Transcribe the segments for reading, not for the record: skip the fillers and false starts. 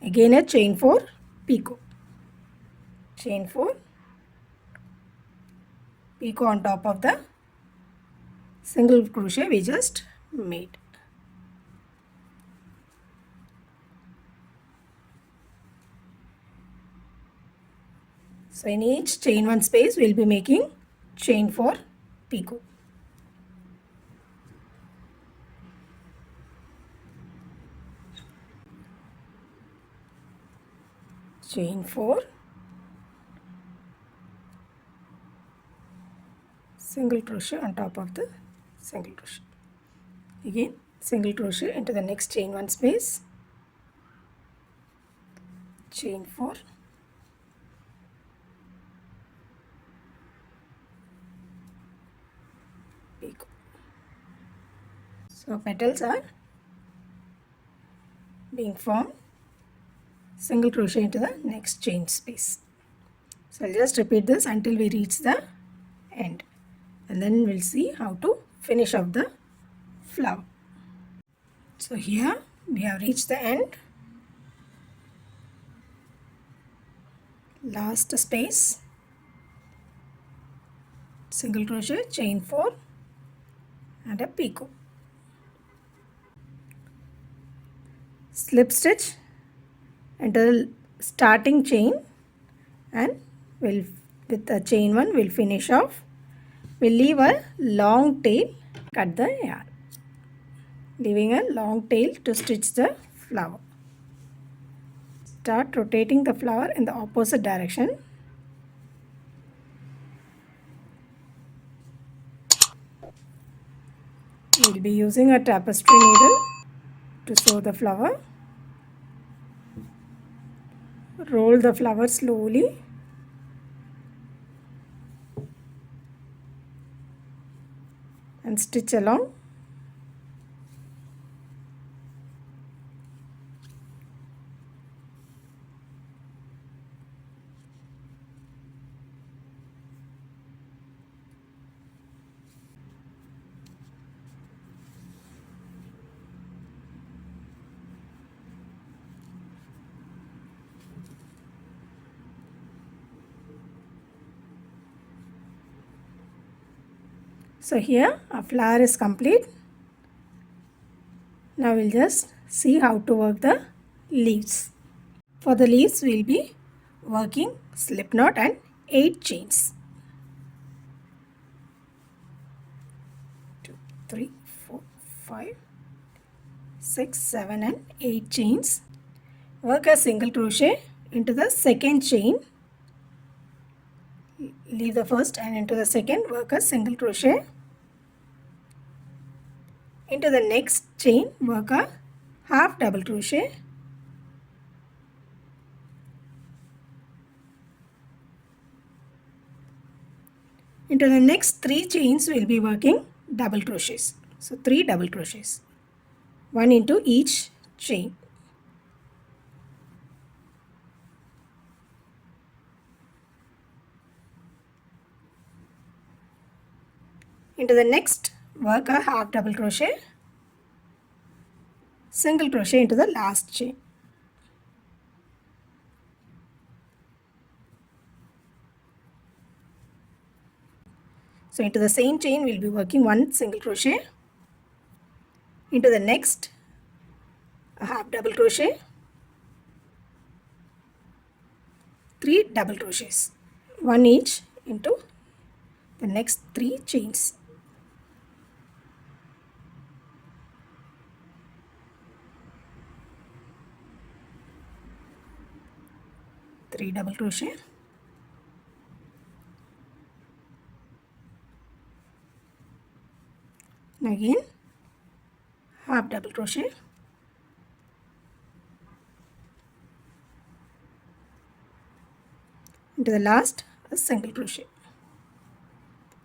Again a chain 4 picot, chain 4 picot on top of the single crochet we just made. So in each chain 1 space we will be making chain 4 picot. Chain 4, single crochet on top of the single crochet. Again single crochet into the next chain 1 space, chain 4, picot. So petals are being formed, single crochet into the next chain space. So I'll just repeat this until we reach the end, and then we'll see how to finish off the flower. So here we have reached the end. Last space, single crochet, chain 4 and a picot. Slip stitch into the starting chain, and we'll with the chain 1 we'll finish off. We'll leave a long tail, cut the yarn, leaving a long tail to stitch the flower. Start rotating the flower in the opposite direction. We'll be using a tapestry needle to sew the flower. Roll the flower slowly. And stitch along. So here our flower is complete. Now we'll just see how to work the leaves. For the leaves we'll be working slip knot and 8 chains. 2, 3, 4, 5, 6, 7 and 8 chains. Work a single crochet into the second chain. Leave the first and into the second work a single crochet. Into the next chain work a half double crochet. Into the next 3 chains we will be working double crochets. So 3 double crochets, 1 into each chain. Into the next work a half double crochet, single crochet into the last chain. So into the same chain we will be working 1 single crochet. Into the next a half double crochet, 3 double crochets, 1 each into the next 3 chains. Three double crochet, and again half double crochet, into the last a single crochet,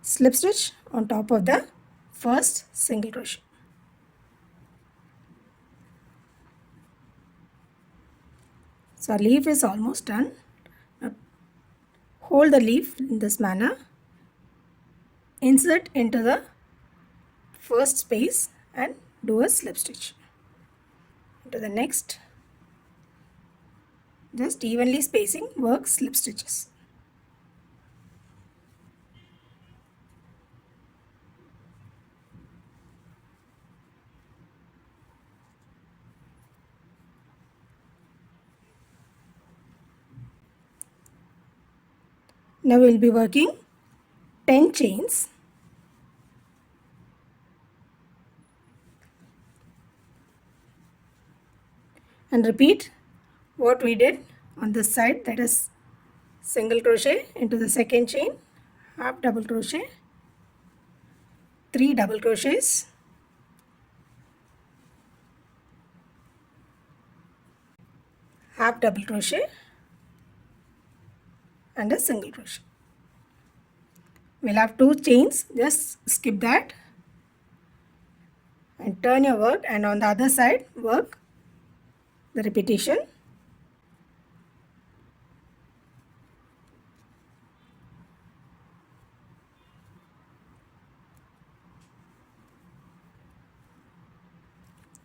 slip stitch on top of the first single crochet. So our leaf is almost done. Now hold the leaf in this manner, insert into the first space and do a slip stitch. Into the next Just evenly spacing work slip stitches. Now we will be working 10 chains. And repeat what we did on this side, that is single crochet into the second chain, half double crochet, 3 double crochets, half double crochet and a single crochet. We'll have 2 chains, just skip that and turn your work, and on the other side work the repetition.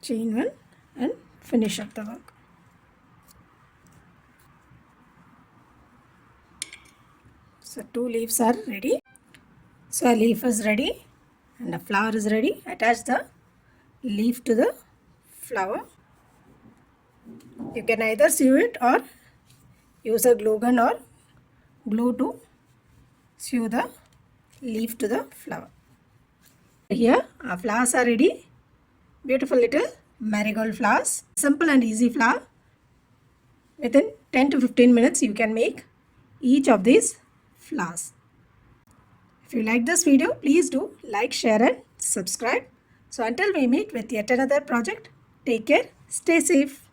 Chain 1 and finish up the work. So 2 leaves are ready. So a leaf is ready and a flower is ready. Attach the leaf to the flower. You can either sew it or use a glue gun or glue to sew the leaf to the flower. Here our flowers are ready. Beautiful little marigold flowers. Simple and easy flower. Within 10 to 15 minutes you can make each of these flowers. If you like this video, please do like, share and subscribe. So until we meet with yet another project, take care, stay safe.